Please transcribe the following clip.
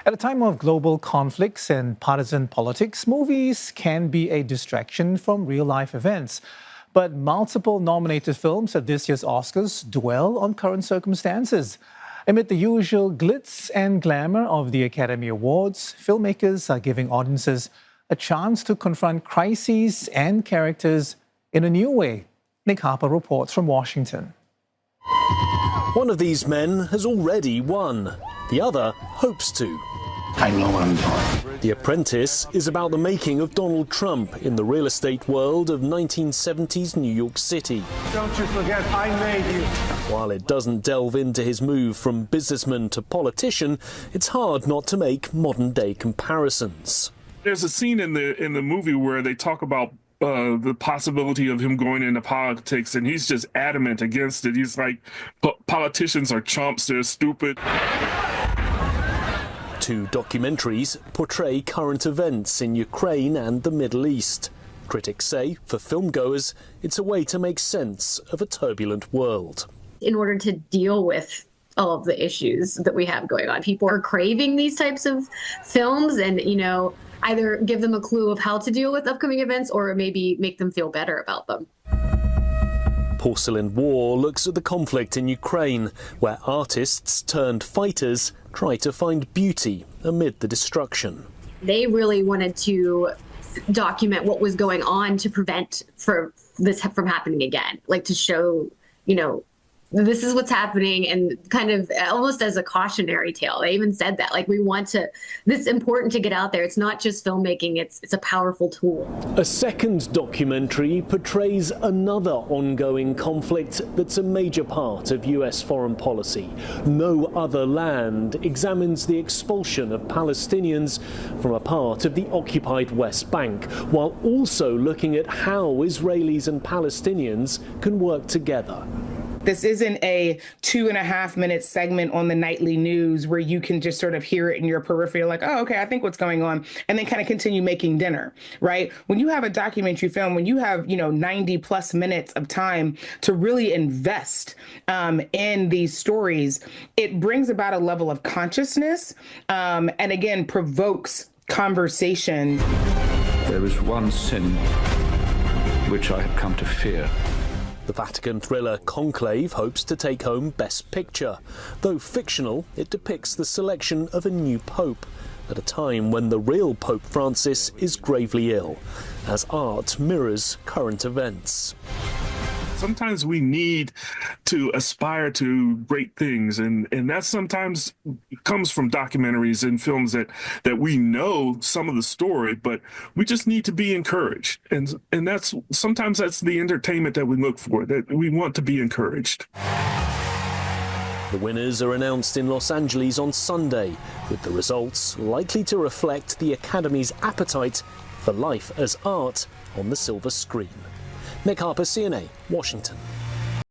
At a time of global conflicts and partisan politics, movies can be a distraction from real-life events. But multiple nominated films at this year's Oscars dwell on current circumstances. Amid the usual glitz and glamour of the Academy Awards, filmmakers are giving audiences a chance to confront crises and characters in a new way. Nick Harper reports from Washington. One of these men has already won. The other hopes to. I know what I'm doing. The Apprentice is about the making of Donald Trump in the real estate world of 1970s New York City. Don't you forget, I made you. While it doesn't delve into his move from businessman to politician, it's hard not to make modern-day comparisons. There's a scene in the movie where they talk about the possibility of him going into politics, and he's just adamant against it. He's like, politicians are chumps, they're stupid. Two documentaries portray current events in Ukraine and the Middle East. Critics say, for filmgoers, it's a way to make sense of a turbulent world. In order to deal with all of the issues that we have going on, people are craving these types of films and, either give them a clue of how to deal with upcoming events or maybe make them feel better about them. Porcelain War looks at the conflict in Ukraine, where artists turned fighters try to find beauty amid the destruction. They really wanted to document what was going on to prevent this from happening again, like to show, this is what's happening, and kind of almost as a cautionary tale. They even said that, this is important to get out there. It's not just filmmaking, it's a powerful tool. A second documentary portrays another ongoing conflict that's a major part of US foreign policy. No Other Land examines the expulsion of Palestinians from a part of the occupied West Bank, while also looking at how Israelis and Palestinians can work together. This isn't a 2.5-minute segment on the nightly news where you can just sort of hear it in your periphery, like, oh, okay, I think what's going on, and then kind of continue making dinner, right? When you have a documentary film, when you have, 90 plus minutes of time to really invest in these stories, it brings about a level of consciousness and again, provokes conversation. There is one sin which I have come to fear. The Vatican thriller Conclave hopes to take home Best Picture. Though fictional, it depicts the selection of a new pope at a time when the real Pope Francis is gravely ill, as art mirrors current events. Sometimes we need to aspire to great things, and that sometimes comes from documentaries and films that we know some of the story, but we just need to be encouraged. And sometimes that's the entertainment that we look for, that we want to be encouraged. The winners are announced in Los Angeles on Sunday, with the results likely to reflect the Academy's appetite for life as art on the silver screen. Nick Harper, CNA, Washington.